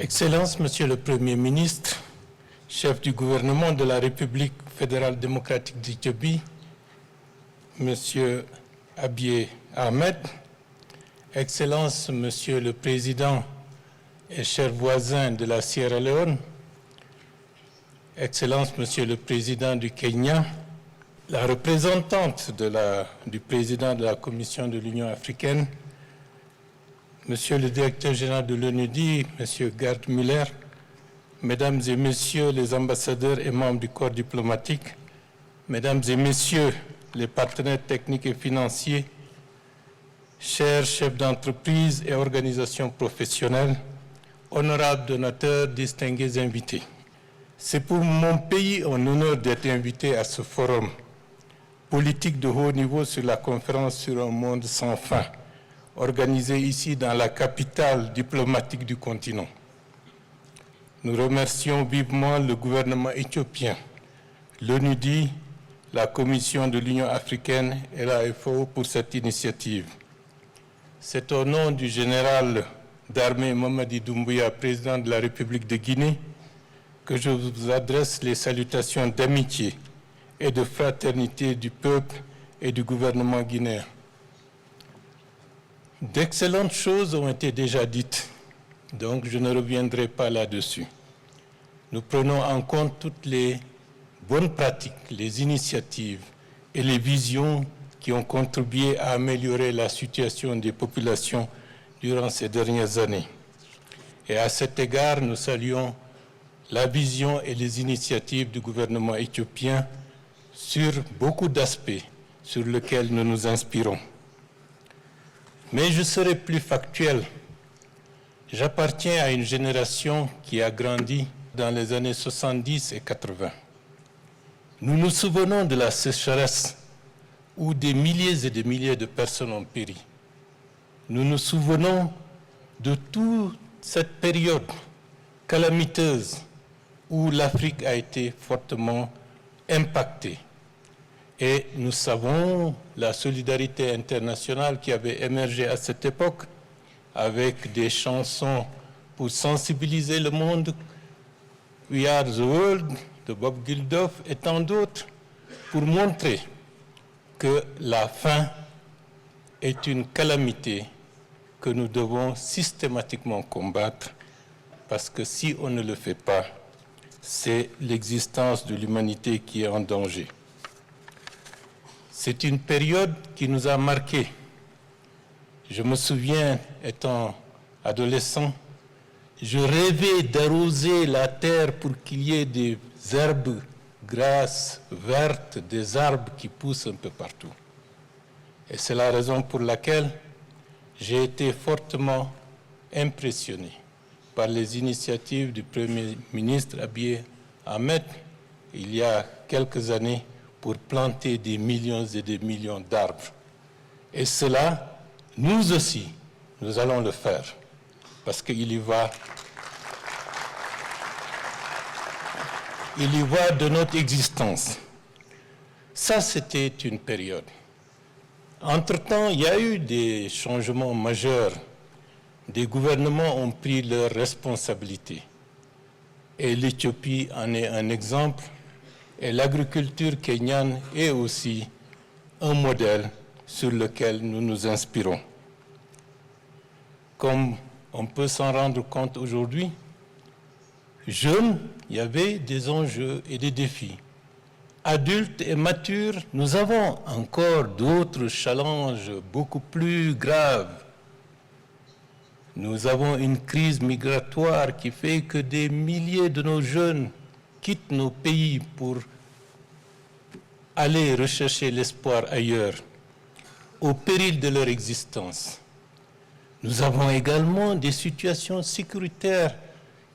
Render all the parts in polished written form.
Excellences, Monsieur le Premier ministre, chef du gouvernement de la République fédérale démocratique d'Éthiopie, Monsieur Abiy Ahmed, Excellences, Monsieur le Président et cher voisin de la Sierra Leone, Excellences, Monsieur le Président du Kenya, la représentante du Président de la Commission de l'Union africaine, Monsieur le Directeur général de l'ONUDI, Monsieur Gerd Müller, Mesdames et Messieurs les ambassadeurs et membres du corps diplomatique, Mesdames et Messieurs les partenaires techniques et financiers, chers chefs d'entreprise et organisations professionnelles, honorables donateurs, distingués invités. C'est pour mon pays un honneur d'être invité à ce forum politique de haut niveau sur la conférence sur un monde sans fin, organisé ici dans la capitale diplomatique du continent. Nous remercions vivement le gouvernement éthiopien, l'ONUDI, la Commission de l'Union africaine et la FAO pour cette initiative. C'est au nom du général d'armée Mamadi Doumbouya, président de la République de Guinée, que je vous adresse les salutations d'amitié et de fraternité du peuple et du gouvernement guinéen. D'excellentes choses ont été déjà dites, donc je ne reviendrai pas là-dessus. Nous prenons en compte toutes les bonnes pratiques, les initiatives et les visions qui ont contribué à améliorer la situation des populations durant ces dernières années. Et à cet égard, nous saluons la vision et les initiatives du gouvernement éthiopien sur beaucoup d'aspects sur lesquels nous nous inspirons. Mais je serai plus factuel. J'appartiens à une génération qui a grandi dans les années 70 et 80. Nous nous souvenons de la sécheresse où des milliers et des milliers de personnes ont péri. Nous nous souvenons de toute cette période calamiteuse où l'Afrique a été fortement impactée. Et nous savons la solidarité internationale qui avait émergé à cette époque avec des chansons pour sensibiliser le monde, We Are the World, de Bob Geldof et tant d'autres, pour montrer que la faim est une calamité que nous devons systématiquement combattre, parce que si on ne le fait pas, c'est l'existence de l'humanité qui est en danger. C'est une période qui nous a marqués. Je me souviens, étant adolescent, je rêvais d'arroser la terre pour qu'il y ait des herbes grasses, vertes, des arbres qui poussent un peu partout. Et c'est la raison pour laquelle j'ai été fortement impressionné par les initiatives du Premier ministre Abiy Ahmed il y a quelques années pour planter des millions et des millions d'arbres. Et cela, nous aussi, nous allons le faire, parce qu'il y va de notre existence. Ça, c'était une période. Entre-temps, il y a eu des changements majeurs. Des gouvernements ont pris leurs responsabilités. Et l'Éthiopie en est un exemple. Et l'agriculture kenyane est aussi un modèle sur lequel nous nous inspirons. Comme on peut s'en rendre compte aujourd'hui, jeunes, il y avait des enjeux et des défis. Adultes et matures, nous avons encore d'autres challenges beaucoup plus graves. Nous avons une crise migratoire qui fait que des milliers de nos jeunes quittent nos pays pour aller rechercher l'espoir ailleurs, au péril de leur existence. Nous avons également des situations sécuritaires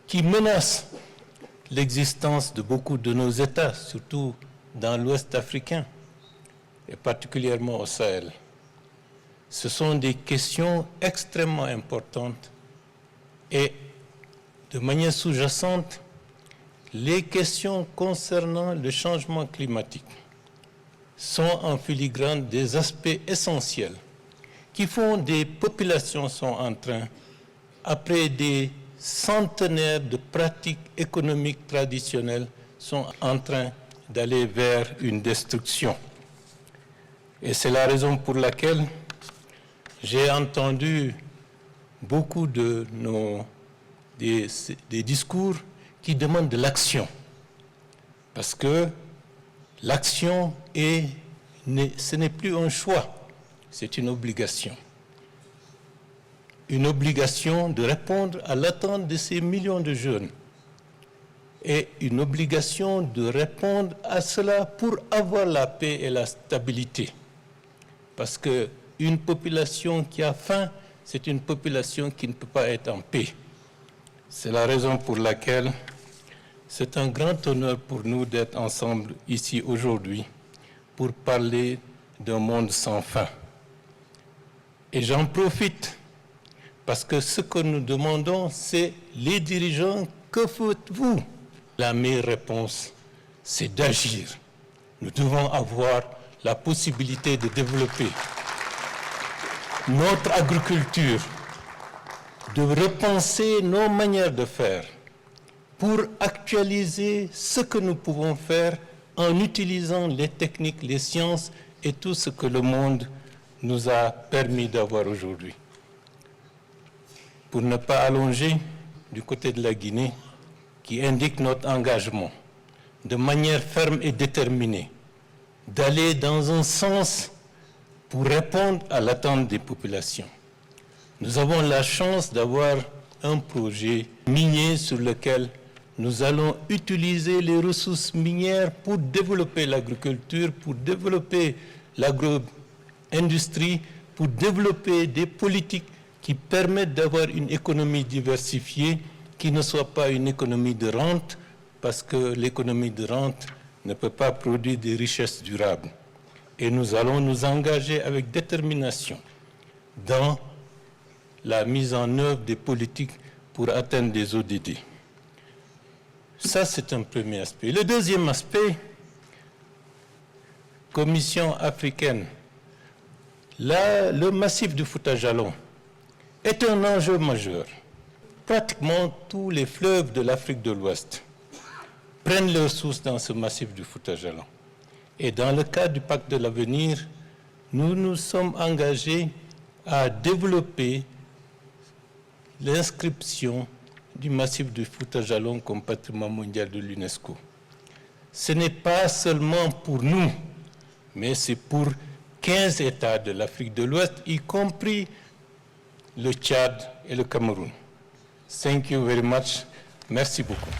qui menacent l'existence de beaucoup de nos États, surtout dans l'Ouest africain et particulièrement au Sahel. Ce sont des questions extrêmement importantes et de manière sous-jacente, les questions concernant le changement climatique sont en filigrane des aspects essentiels qui font des populations sont en train, après des centenaires de pratiques économiques traditionnelles sont en train d'aller vers une destruction. Et c'est la raison pour laquelle j'ai entendu beaucoup des discours qui demandent de l'action. Parce que l'action, ce n'est plus un choix, c'est une obligation. Une obligation de répondre à l'attente de ces millions de jeunes. Et une obligation de répondre à cela pour avoir la paix et la stabilité. Parce qu'une population qui a faim, c'est une population qui ne peut pas être en paix. C'est la raison pour laquelle c'est un grand honneur pour nous d'être ensemble ici aujourd'hui pour parler d'un monde sans fin. Et j'en profite parce que ce que nous demandons, c'est les dirigeants, que faites-vous? La meilleure réponse, c'est d'agir. Nous devons avoir la possibilité de développer notre agriculture, de repenser nos manières de faire pour actualiser ce que nous pouvons faire en utilisant les techniques, les sciences et tout ce que le monde nous a permis d'avoir aujourd'hui. Pour ne pas allonger, du côté de la Guinée, qui indique notre engagement, de manière ferme et déterminée, d'aller dans un sens pour répondre à l'attente des populations. Nous avons la chance d'avoir un projet minier sur lequel nous allons utiliser les ressources minières pour développer l'agriculture, pour développer l'agro-industrie, pour développer des politiques qui permettent d'avoir une économie diversifiée, qui ne soit pas une économie de rente, parce que l'économie de rente ne peut pas produire des richesses durables. Et nous allons nous engager avec détermination dans la mise en œuvre des politiques pour atteindre des ODD. Ça, c'est un premier aspect. Le deuxième aspect, Commission africaine, là, le massif du Fouta-Jalon est un enjeu majeur. Pratiquement tous les fleuves de l'Afrique de l'Ouest prennent leur source dans ce massif du Fouta-Jalon. Et dans le cadre du Pacte de l'avenir, nous nous sommes engagés à développer l'inscription du massif du Fouta-Jalon comme patrimoine mondial de l'UNESCO. Ce n'est pas seulement pour nous, mais c'est pour 15 États de l'Afrique de l'Ouest, y compris le Tchad et le Cameroun. Thank you very much. Merci beaucoup.